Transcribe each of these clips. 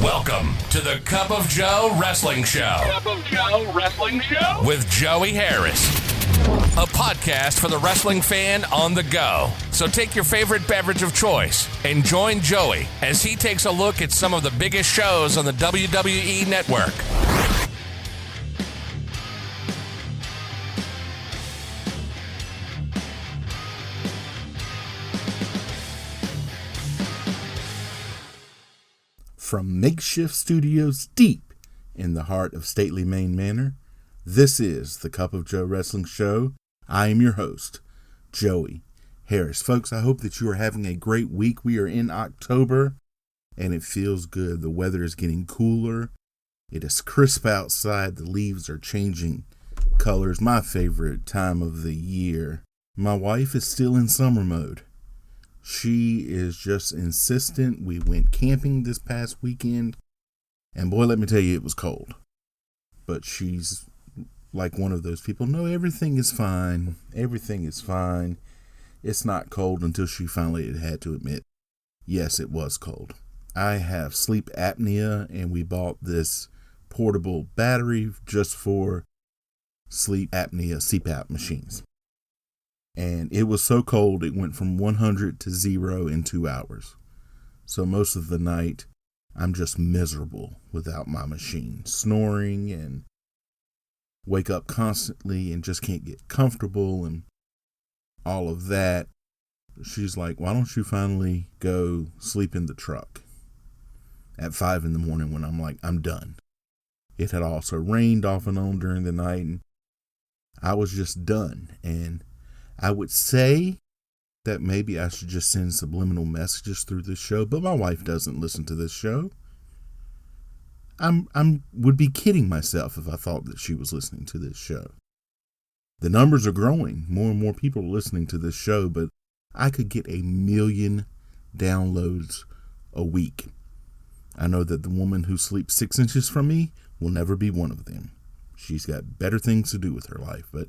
Welcome to the Cup of Joe Wrestling Show. Cup of Joe Wrestling Show? With Joey Harris. A podcast for the wrestling fan on the go. So take your favorite beverage of choice and join Joey as he takes a look at some of the biggest shows on the WWE Network. From makeshift studios deep in the heart of stately Maine Manor, this is the Cup of Joe Wrestling Show. I am your host, Joey Harris. Folks, I hope that you are having a great week. We are in October, and it feels good. The weather is getting cooler. It is crisp outside. The leaves are changing colors. My favorite time of the year. My wife is still in summer mode. She is just insistent. We went camping this past weekend, and boy, let me tell you, it was cold. But she's like one of those people, no, everything is fine. Everything is fine. It's not cold, until she finally had to admit, yes, it was cold. I have sleep apnea, and we bought this portable battery just for sleep apnea CPAP machines. And it was so cold, it went from 100 to 0 in 2 hours. So most of the night, I'm just miserable without my machine. Snoring and wake up constantly and just can't get comfortable and all of that. She's like, why don't you finally go sleep in the truck at 5 in the morning, when I'm like, I'm done. It had also rained off and on during the night, and I was just done. And I would say that maybe I should just send subliminal messages through this show, but my wife doesn't listen to this show. I would be kidding myself if I thought that she was listening to this show. The numbers are growing. More and more people are listening to this show, but I could get 1 million downloads a week. I know that the woman who sleeps 6 inches from me will never be one of them. She's got better things to do with her life, but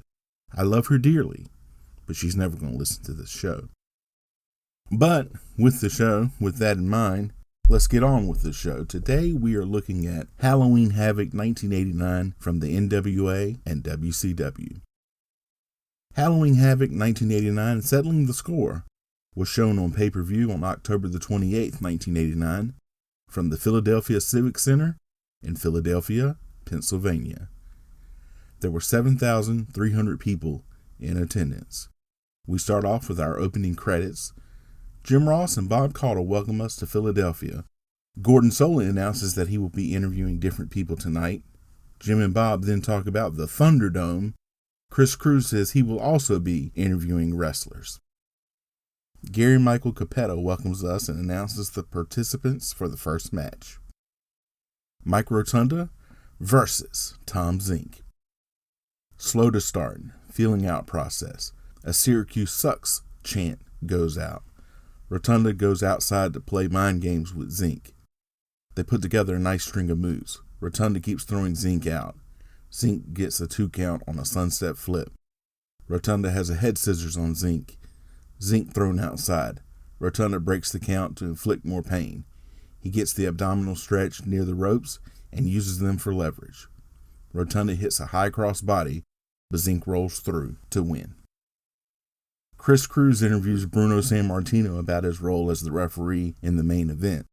I love her dearly. But she's never going to listen to this show. But with the show, with that in mind, let's get on with the show. Today we are looking at Halloween Havoc 1989 from the NWA and WCW. Halloween Havoc 1989, Settling the Score, was shown on pay-per-view on October the 28th, 1989, from the Philadelphia Civic Center in Philadelphia, Pennsylvania. There were 7,300 people in attendance. We start off with our opening credits. Jim Ross and Bob Caudle welcome us to Philadelphia. Gordon Soley announces that he will be interviewing different people tonight. Jim and Bob then talk about the Thunderdome. Chris Cruz says he will also be interviewing wrestlers. Gary Michael Capetto welcomes us and announces the participants for the first match. Mike Rotunda versus Tom Zink. Slow to start, feeling out process. A Syracuse sucks chant goes out. Rotunda goes outside to play mind games with Zink. They put together a nice string of moves. Rotunda keeps throwing Zink out. Zink gets a 2 count on a sunset flip. Rotunda has a head scissors on Zink. Zink thrown outside. Rotunda breaks the count to inflict more pain. He gets the abdominal stretch near the ropes and uses them for leverage. Rotunda hits a high cross body, but Zink rolls through to win. Chris Cruz interviews Bruno Sammartino about his role as the referee in the main event.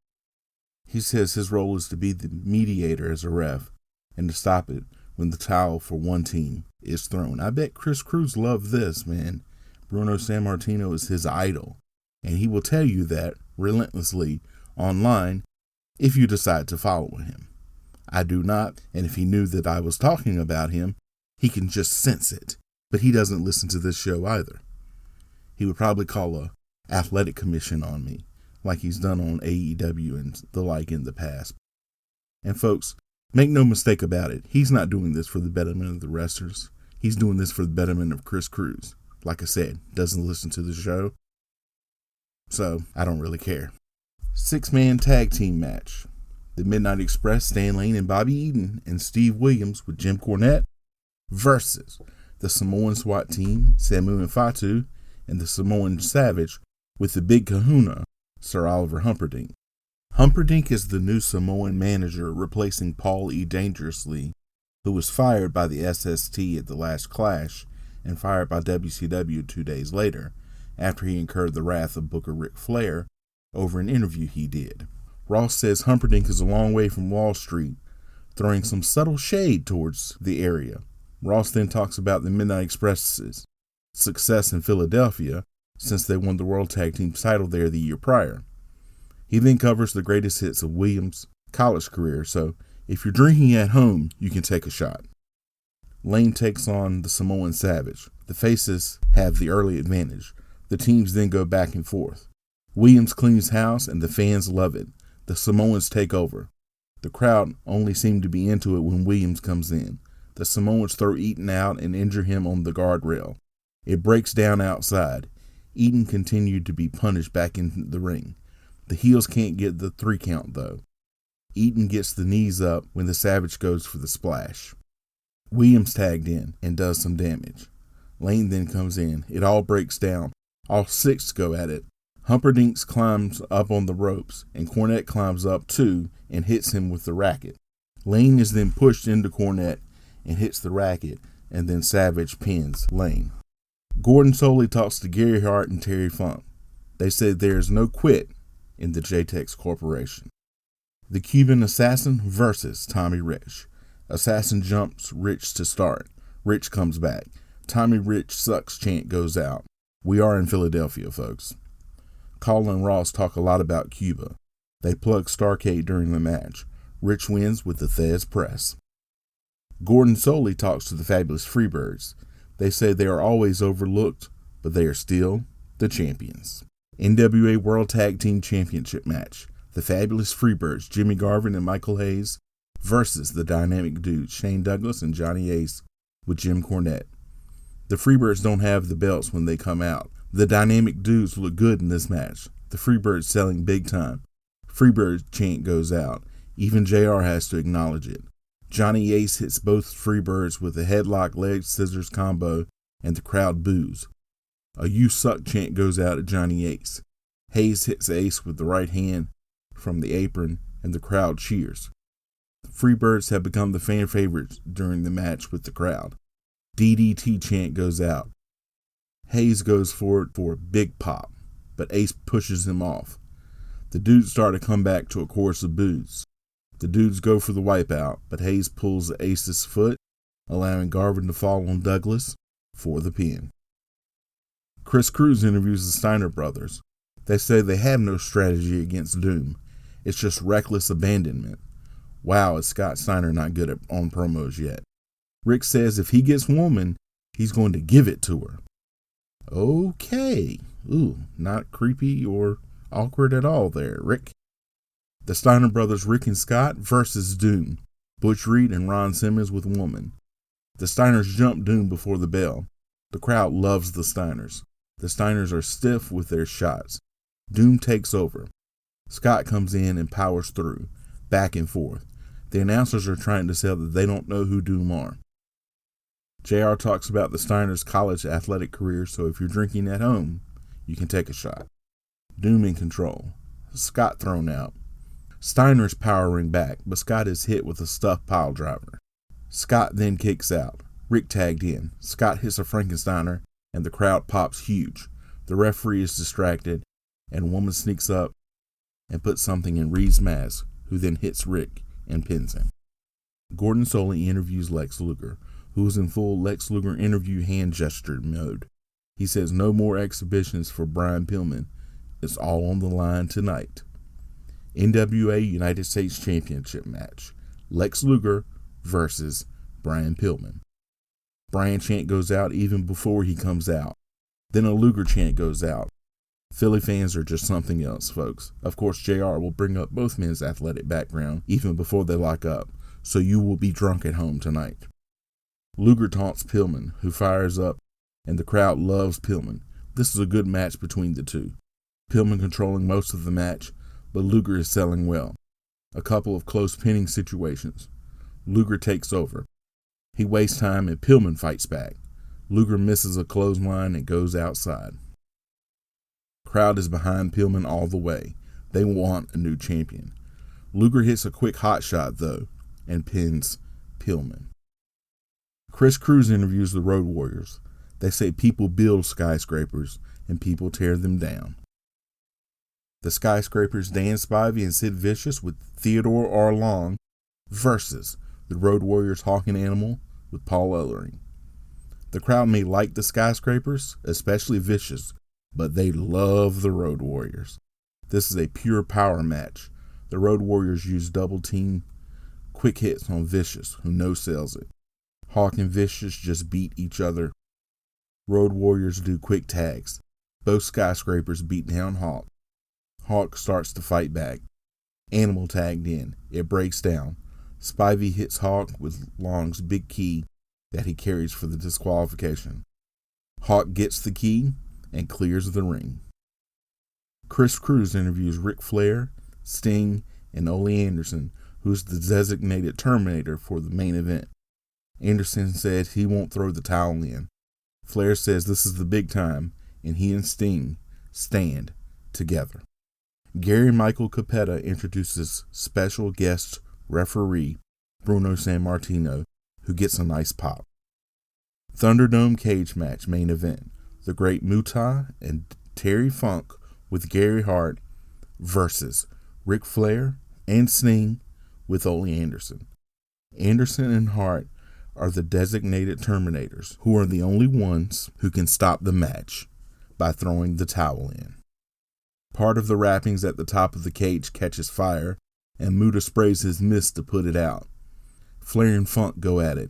He says his role is to be the mediator as a ref and to stop it when the towel for one team is thrown. I bet Chris Cruz loved this, man. Bruno Sammartino is his idol, and he will tell you that relentlessly online if you decide to follow him. I do not, and if he knew that I was talking about him, he can just sense it. But he doesn't listen to this show either. He would probably call a athletic commission on me, like he's done on AEW and the like in the past. And folks, make no mistake about it, he's not doing this for the betterment of the wrestlers. He's doing this for the betterment of Chris Cruz. Like I said, doesn't listen to the show. So, I don't really care. 6-man tag team match. The Midnight Express, Stan Lane and Bobby Eaton, and Steve Williams with Jim Cornette versus the Samoan SWAT team, Samu and Fatu, and the Samoan Savage with the Big Kahuna, Sir Oliver Humperdinck. Humperdinck is the new Samoan manager replacing Paul E. Dangerously, who was fired by the SST at the last Clash and fired by WCW 2 days later after he incurred the wrath of Booker Ric Flair over an interview he did. Ross says Humperdinck is a long way from Wall Street, throwing some subtle shade towards the area. Ross then talks about the Midnight Express's success in Philadelphia since they won the World Tag Team title there the year prior. He then covers the greatest hits of Williams' college career, so if you're drinking at home, you can take a shot. Lane takes on the Samoan Savage. The faces have the early advantage. The teams then go back and forth. Williams cleans house and the fans love it. The Samoans take over. The crowd only seem to be into it when Williams comes in. The Samoans throw Eaton out and injure him on the guardrail. It breaks down outside. Eaton continued to be punished back in the ring. The heels can't get the 3 count though. Eaton gets the knees up when the Savage goes for the splash. Williams tagged in and does some damage. Lane then comes in. It all breaks down. All 6 go at it. Humperdinck climbs up on the ropes, and Cornette climbs up too and hits him with the racket. Lane is then pushed into Cornette and hits the racket, and then Savage pins Lane. Gordon Solie talks to Gary Hart and Terry Funk. They say there is no quit in the JTEX Corporation. The Cuban Assassin versus Tommy Rich. Assassin jumps Rich to start. Rich comes back. Tommy Rich sucks chant goes out. We are in Philadelphia, folks. Cole and Ross talk a lot about Cuba. They plug Starrcade during the match. Rich wins with the Thez press. Gordon Solie talks to the Fabulous Freebirds. They say they are always overlooked, but they are still the champions. NWA World Tag Team Championship match. The Fabulous Freebirds, Jimmy Garvin and Michael Hayes, versus the Dynamic Dudes, Shane Douglas and Johnny Ace, with Jim Cornette. The Freebirds don't have the belts when they come out. The Dynamic Dudes look good in this match. The Freebirds selling big time. Freebird chant goes out. Even JR has to acknowledge it. Johnny Ace hits both Freebirds with a headlock leg scissors combo, and the crowd boos. A "You suck" chant goes out at Johnny Ace. Hayes hits Ace with the right hand from the apron, and the crowd cheers. The Freebirds have become the fan favorites during the match with the crowd. DDT chant goes out. Hayes goes for it for a big pop, but Ace pushes him off. The Dudes start a comeback to a chorus of boos. The Dudes go for the wipeout, but Hayes pulls Ace's foot, allowing Garvin to fall on Douglas for the pin. Chris Cruz interviews the Steiner brothers. They say they have no strategy against Doom. It's just reckless abandonment. Wow, is Scott Steiner not good on promos yet? Rick says if he gets woman, he's going to give it to her. Okay. Ooh, not creepy or awkward at all there, Rick. The Steiner brothers, Rick and Scott, versus Doom. Butch Reed and Ron Simmons with woman. The Steiners jump Doom before the bell. The crowd loves the Steiners. The Steiners are stiff with their shots. Doom takes over. Scott comes in and powers through, back and forth. The announcers are trying to sell that they don't know who Doom are. JR talks about the Steiners' college athletic career, so if you're drinking at home, you can take a shot. Doom in control. Scott thrown out. Steiner's powering back, but Scott is hit with a stuffed pile driver. Scott then kicks out. Rick tagged in. Scott hits a Frankensteiner, and the crowd pops huge. The referee is distracted, and a woman sneaks up and puts something in Reed's mask, who then hits Rick and pins him. Gordon Solie interviews Lex Luger, who is in full Lex Luger interview hand gesture mode. He says no more exhibitions for Brian Pillman. It's all on the line tonight. NWA United States Championship match. Lex Luger versus Brian Pillman. Brian chant goes out even before he comes out. Then a Luger chant goes out. Philly fans are just something else, folks. Of course, JR will bring up both men's athletic background even before they lock up, so you will be drunk at home tonight. Luger taunts Pillman, who fires up, and the crowd loves Pillman. This is a good match between the two. Pillman controlling most of the match, but Luger is selling well. A couple of close pinning situations. Luger takes over. He wastes time and Pillman fights back. Luger misses a clothesline and goes outside. Crowd is behind Pillman all the way. They want a new champion. Luger hits a quick hot shot, though, and pins Pillman. Chris Cruz interviews the Road Warriors. They say people build skyscrapers and people tear them down. The Skyscrapers, Dan Spivey and Sid Vicious with Theodore R. Long versus the Road Warriors Hawking Animal with Paul Ellering. The crowd may like the Skyscrapers, especially Vicious, but they love the Road Warriors. This is a pure power match. The Road Warriors use double team quick hits on Vicious, who no-sells it. Hawk and Vicious just beat each other. Road Warriors do quick tags. Both Skyscrapers beat down Hawk. Hawk starts to fight back. Animal tagged in. It breaks down. Spivey hits Hawk with Long's big key that he carries for the disqualification. Hawk gets the key and clears the ring. Chris Cruz interviews Ric Flair, Sting, and Ole Anderson, who's the designated Terminator for the main event. Anderson said he won't throw the towel in. Flair says this is the big time, and he and Sting stand together. Gary Michael Capetta introduces special guest referee Bruno Sammartino, who gets a nice pop. Thunderdome cage match main event. The Great Muta and Terry Funk with Gary Hart versus Ric Flair and Sting with Ole Anderson. Anderson and Hart are the designated Terminators, who are the only ones who can stop the match by throwing the towel in. Part of the wrappings at the top of the cage catches fire, and Muta sprays his mist to put it out. Flair and Funk go at it.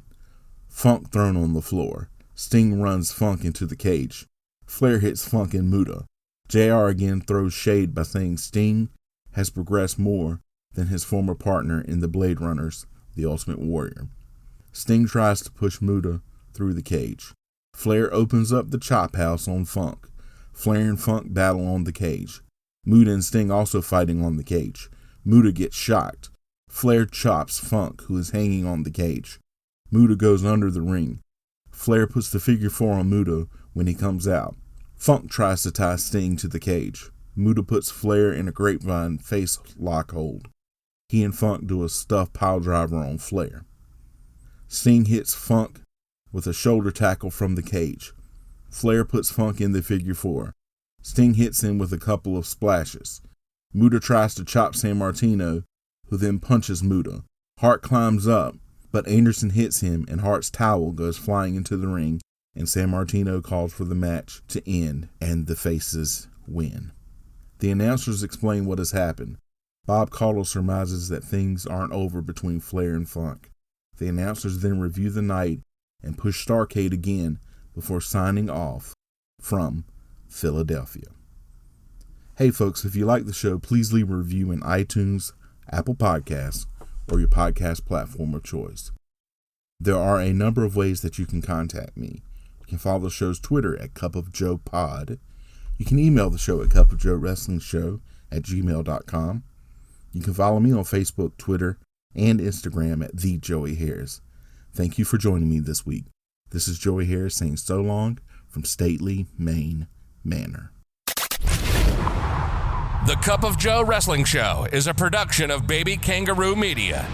Funk thrown on the floor. Sting runs Funk into the cage. Flair hits Funk and Muta. JR again throws shade by saying Sting has progressed more than his former partner in the Blade Runners, the Ultimate Warrior. Sting tries to push Muta through the cage. Flair opens up the chop house on Funk. Flair and Funk battle on the cage. Muta and Sting also fighting on the cage. Muta gets shocked. Flair chops Funk, who is hanging on the cage. Muta goes under the ring. Flair puts the figure 4 on Muta when he comes out. Funk tries to tie Sting to the cage. Muta puts Flair in a grapevine face lock hold. He and Funk do a stuffed piledriver on Flair. Sting hits Funk with a shoulder tackle from the cage. Flair puts Funk in the figure 4. Sting hits him with a couple of splashes. Muta tries to chop Sammartino, who then punches Muta. Hart climbs up, but Anderson hits him and Hart's towel goes flying into the ring, and Sammartino calls for the match to end, and the faces win. The announcers explain what has happened. Bob Caudle surmises that things aren't over between Flair and Funk. The announcers then review the night and push Starrcade again before signing off from Philadelphia. Hey folks, if you like the show, please leave a review in iTunes, Apple Podcasts, or your podcast platform of choice. There are a number of ways that you can contact me. You can follow the show's Twitter at cupofjoepod. You can email the show at cupofjoewrestlingshow@gmail.com. You can follow me on Facebook, Twitter, and Instagram at @TheJoeyHarris. Thank you for joining me this week. This is Joey Harris saying so long from Stately, Maine Manor. The Cup of Joe Wrestling Show is a production of Baby Kangaroo Media.